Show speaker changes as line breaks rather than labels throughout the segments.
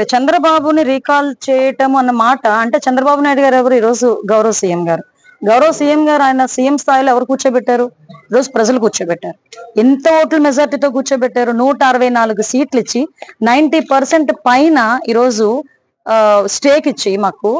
చంద్రబాబుని రీకాల్ చేయటం అన్న మాట అంటే చంద్రబాబు నాయుడు గారు ఎవరు? ఈరోజు గౌరవ సీఎం గారు. గౌరవ సీఎం గారు ఆయన సీఎం స్థాయిలో ఎవరు కూర్చోబెట్టారు? ఈరోజు ప్రజలు కూర్చోబెట్టారు. ఎంత ఓట్ల మెజార్టీతో కూర్చోబెట్టారు? 164 సీట్లు ఇచ్చి 90% పైన ఈరోజు స్టేక్ ఇచ్చి మాకు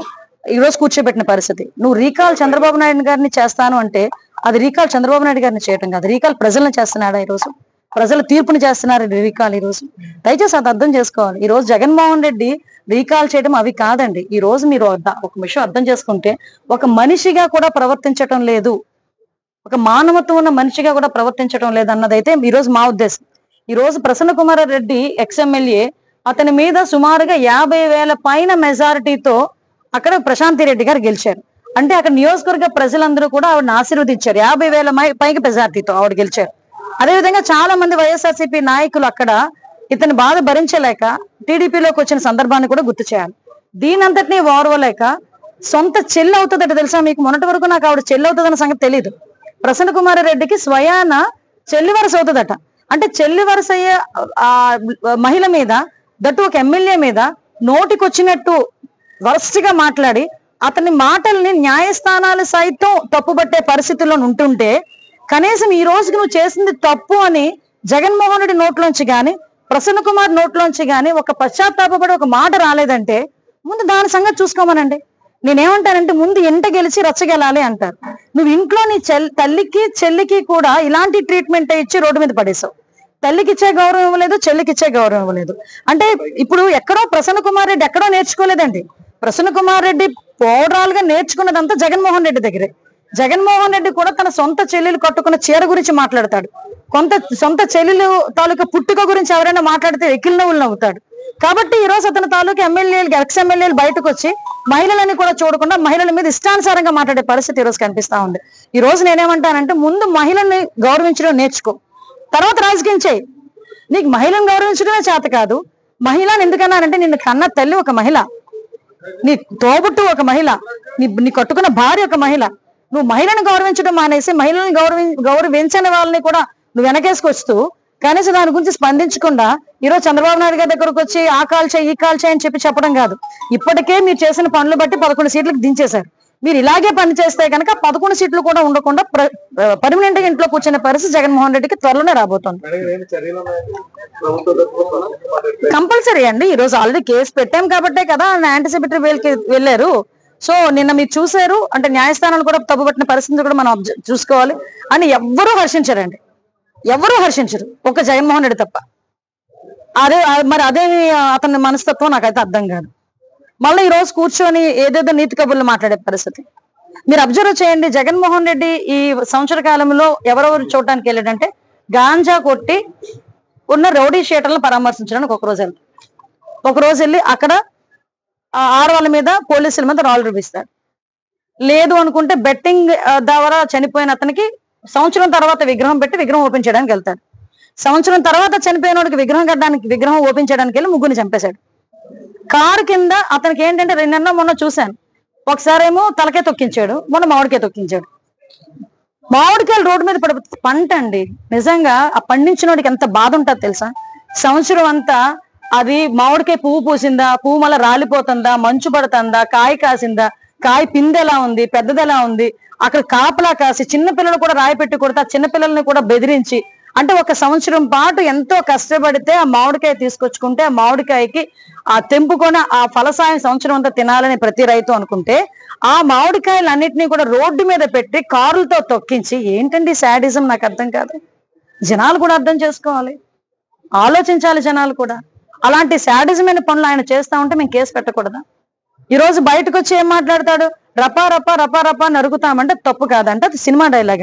ఈరోజు కూర్చోబెట్టిన పరిస్థితి. నువ్వు రీకాల్ చంద్రబాబు నాయుడు గారిని చేస్తాను అంటే అది రీకాల్ చంద్రబాబు నాయుడు గారిని చేయటం కాదు, రీకాల్ ప్రజలను చేస్తున్నాడా? ఈరోజు ప్రజల తీర్పుని చేస్తున్నారు రీకాల్. ఈ రోజు దయచేసి అది అర్థం చేసుకోవాలి. ఈ రోజు జగన్మోహన్ రెడ్డి రీకాల్ చేయడం అవి కాదండి. ఈ రోజు మీరు ఒక విషయం అర్థం చేసుకుంటే ఒక మనిషిగా కూడా ప్రవర్తించటం లేదు, ఒక మానవత్వం ఉన్న మనిషిగా కూడా ప్రవర్తించడం లేదన్నదైతే ఈ రోజు మా ఉద్దేశం. ఈ రోజు ప్రసన్న కుమార్ రెడ్డి ఎక్స్ఎమ్మెల్యే, అతని మీద సుమారుగా 50,000 పైన మెజారిటీతో అక్కడ ప్రశాంతి రెడ్డి గారు గెలిచారు. అంటే అక్కడ నియోజకవర్గ ప్రజలందరూ కూడా ఆవిడని ఆశీర్వదించారు. 50,000 పైకి మెజారిటీతో ఆవిడ గెలిచారు. అదేవిధంగా చాలా మంది వైఎస్ఆర్సీపీ నాయకులు అక్కడ ఇతని బాధ భరించలేక టీడీపీలోకి వచ్చిన సందర్భాన్ని కూడా గుర్తు చేయాలి. దీనంతటినీ ఓర్వలేక సొంత చెల్లి అవుతుందట తెలుసా మీకు? మొన్నటి వరకు నాకు ఆవిడ చెల్లి అవుతుందన్న సంగతి తెలియదు. ప్రసన్న కుమార్ రెడ్డికి స్వయాన చెల్లి వరుస అవుతుందట. అంటే చెల్లి వరుస అయ్యే ఆ మహిళ మీద, దట్టు ఒక ఎమ్మెల్యే మీద నోటికొచ్చినట్టు వరస్ట్గా మాట్లాడి అతని మాటల్ని న్యాయస్థానాలు సైతం తప్పుబట్టే పరిస్థితుల్లో ఉంటుంటే కనీసం ఈ రోజుకి నువ్వు చేసింది తప్పు అని జగన్మోహన్ రెడ్డి నోట్లోంచి గాని ప్రసన్న కుమార్ నోట్లోంచి గాని ఒక పశ్చాత్తాపడి ఒక మాట రాలేదంటే ముందు దాని సంగతి చూసుకోమనండి. నేనేమంటానంటే ముందు ఇంట గెలిచి రచ్చగెలాలి అంటారు. నువ్వు ఇంట్లో నీ తల్లికి చెల్లికి కూడా ఇలాంటి ట్రీట్మెంట్ ఇచ్చి రోడ్డు మీద పడేసావు. తల్లికి ఇచ్చే గౌరవం ఇవ్వలేదు, చెల్లికి ఇచ్చే గౌరవం ఇవ్వలేదు. అంటే ఇప్పుడు ఎక్కడో ప్రసన్న కుమార్ రెడ్డి ఎక్కడో నేర్చుకోలేదండి. ప్రసన్న కుమార్ రెడ్డి ఓవరాల్ గా నేర్చుకున్నదంతా జగన్మోహన్ రెడ్డి దగ్గరే. జగన్మోహన్ రెడ్డి కూడా తన సొంత చెల్లెలు కట్టుకున్న చీర గురించి మాట్లాడతాడు. సొంత చెల్లెలు తాలూకా పుట్టుక గురించి ఎవరైనా మాట్లాడితే ఎక్కిలి నవ్వులు నవ్వుతాడు. కాబట్టి ఈ రోజు అతని తాలూకా ఎమ్మెల్యేలు ఎక్స్ఎమ్మెల్యేలు బయటకు వచ్చి మహిళలని కూడా చూడకుండా మహిళల మీద ఇష్టానుసారంగా మాట్లాడే పరిస్థితి ఈ రోజు కనిపిస్తా ఉంది. ఈ రోజు నేనేమంటానంటే ముందు మహిళల్ని గౌరవించడం నేర్చుకో, తర్వాత రాజకీయం చేయి. నీకు మహిళను గౌరవించడమే చేత కాదు. మహిళను ఎందుకన్నానంటే నిన్ను కన్న తల్లి ఒక మహిళ, నీ తోబుట్టు ఒక మహిళ, నీ కట్టుకున్న భార్య ఒక మహిళ. నువ్వు మహిళను గౌరవించడం మానేసి మహిళలను గౌరవించని వాళ్ళని కూడా నువ్వు వెనకేసుకొస్తూ కనీసం దాని గురించి స్పందించకుండా ఈరోజు చంద్రబాబు నాయుడు గారి దగ్గరకు వచ్చి ఆ కాల్ చేయి ఈ కాల్ చేయి అని చెప్పడం కాదు. ఇప్పటికే మీరు చేసిన పనులు బట్టి 11 సీట్లకు దించేశారు. మీరు ఇలాగే పని చేస్తే కనుక 11 సీట్లు కూడా ఉండకుండా పర్మనెంట్ గా ఇంట్లో కూర్చునే పరిస్థితి జగన్మోహన్ రెడ్డికి త్వరలోనే రాబోతోంది. కంపల్సరీ అండి. ఈ రోజు ఆల్రెడీ కేసు పెట్టాం కాబట్టే కదా యాంటిసిపేటరీ బెయిల్కి వెళ్ళారు. సో నిన్న మీరు చూసారు అంటే న్యాయస్థానాలు కూడా తప్పుపట్టిన పరిస్థితి కూడా మనం చూసుకోవాలి అని ఎవ్వరూ హర్షించారండి, ఎవరూ హర్షించరు, ఒక జగన్మోహన్ రెడ్డి తప్ప. అదే అతని మనస్తత్వం నాకైతే అర్థం కాదు. మళ్ళీ ఈ రోజు కూర్చొని ఏదేదో నీతి కబుర్లు మాట్లాడే పరిస్థితి మీరు అబ్జర్వ్ చేయండి. జగన్మోహన్ రెడ్డి ఈ సంవత్సర కాలంలో ఎవరెవరు చూడటానికి వెళ్ళాడంటే గాంజా కొట్టి ఉన్న రౌడీ షీటర్లను పరామర్శించడానికి ఒకరోజు వెళ్ళి అక్కడ ఆడవాళ్ళ మీద పోలీసుల మీద రాళ్ళు చూపిస్తారు. లేదు అనుకుంటే బెట్టింగ్ ద్వారా చనిపోయిన అతనికి సంవత్సరం తర్వాత విగ్రహం పెట్టి విగ్రహం ఓపెన్ చేయడానికి వెళ్తాడు. సంవత్సరం తర్వాత చనిపోయిన వాడికి విగ్రహం ఓపెన్ చేయడానికి వెళ్ళి ముగ్గురిని చంపేశాడు. కారు కింద అతనికి ఏంటంటే మొన్న చూశాను, ఒకసారేమో తలకే తొక్కించాడు, మొన్న మామిడికాయ తొక్కించాడు. మామిడికాయలు రోడ్డు మీద పంట అండి. నిజంగా ఆ పండించిన వాడికి ఎంత బాధ ఉంటుంది తెలుసా? సంవత్సరం అంతా అది మామిడికాయ పువ్వు పూసిందా, పువ్వు మళ్ళీ రాలిపోతుందా, మంచు పడుతుందా, కాయ కాసిందా, కాయ పిందె ఎలా ఉంది, పెద్దది ఎలా ఉంది, అక్కడ కాపలా కాసి చిన్నపిల్లలు కూడా రాయి పెట్టి కొడితే ఆ చిన్నపిల్లల్ని కూడా బెదిరించి అంటే ఒక సంవత్సరం పాటు ఎంతో కష్టపడితే ఆ మామిడికాయ తీసుకొచ్చుకుంటే ఆ మామిడికాయకి ఆ తెంపుకొని ఆ ఫలసాయం సంవత్సరం అంతా తినాలని ప్రతి రైతు అనుకుంటే ఆ మామిడికాయలన్నింటినీ కూడా రోడ్డు మీద పెట్టి కారులతో తొక్కించి ఏంటండి శాడిజం? నాకు అర్థం కాదు. జనాలు కూడా అర్థం చేసుకోవాలి, ఆలోచించాలి జనాలు కూడా. అలాంటి శాడిజమైన పనులు ఆయన చేస్తా ఉంటే మేము కేసు పెట్టకూడదా? ఈ రోజు బయటకు వచ్చి ఏం మాట్లాడతాడు? రపా రపా రపా రపా నరుకుతామంటే తప్పు కాదంటే అది సినిమా డైలాగ్ అండి.